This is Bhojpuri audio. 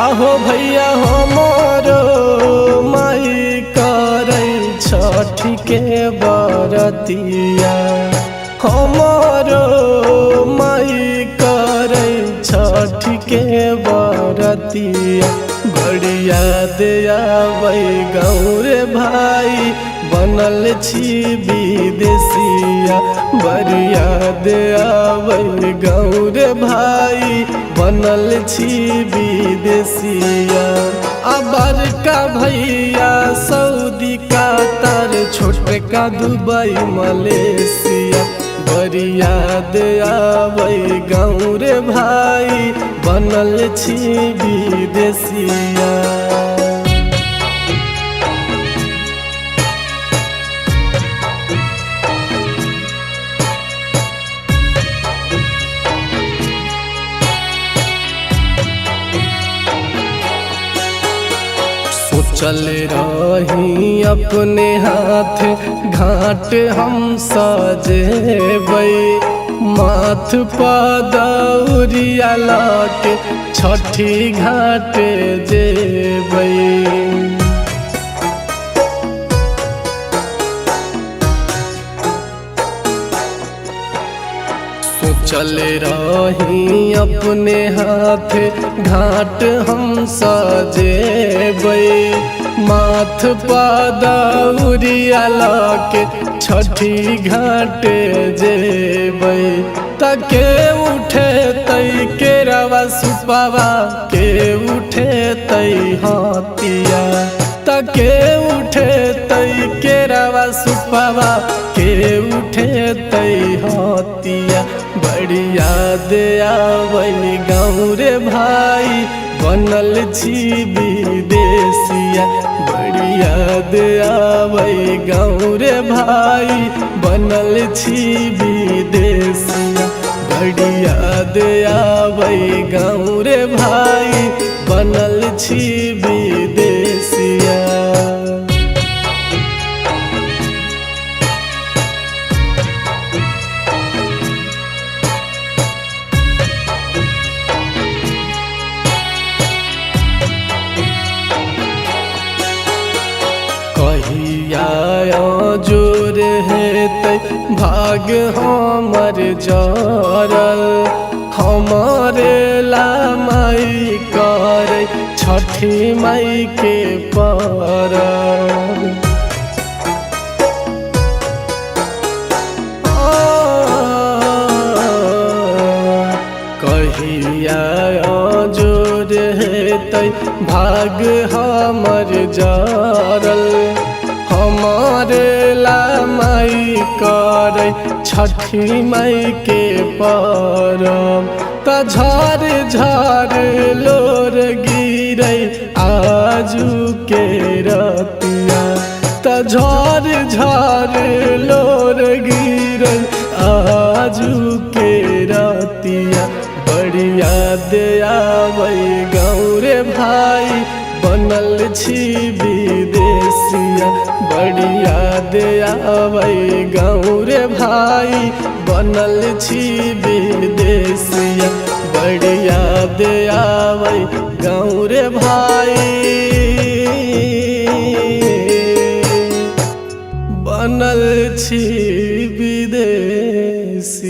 आहो भैया हमारो माई करे छठी के बरतिया, हमारो माई करे छठी के बरतिया। बढ़िया दिया वही गाँव रे भाई बनल छी विदेशिया, बढ़िया दिया वही गाँव रे भाई बनल छी विदेशिया। अबर का भैया सऊदी कतर, छोटका दुबई मलेशिया। बढ़िया दिया वही गाँव रे भाई बनल छी विदेशिया। चल रही अपने हाथ घाट हम सजेबै, माथ पदौरिया लाके छठी घाट जेबै। चल रही अपने हाथ घाट हम सजेबै, माथ पदौरिया लाके छठी घाट जेबै। तके उठे तई केरवा सुपवा, के उठे तई हाथिया। तके उठे तई केरवा सुपवा, के उठे तई हाथिया। बढ़िया दिया वही गाँव रे भाई बनल छी विदेशिया, बढ़िया दिया वही गाँव रे भाई बनल छी विदेशिया। बढ़िया दिया वही गाँव रे भाई बनल छी विदेशिया। कहिया जोर हेतै भाग हमर जरल, हमारे ला माई करे छठी माई के परब। कहिया जोर हेतै भाग हमर जरल, हमारे ला माई करे छठी माई के परब। त झर झर लोर गिरै आजू के रतिया, त झर झर लोर गिरै आजू के रतिया। बढ़िया दिया वही गाँव रे भाई बनल छी विदेशिया, बढ़िया दिया वही गाँव रे भाई बनल छी विदेशिया। बढ़िया दिया वही गाँव रे भाई बनल छी विदेशिया।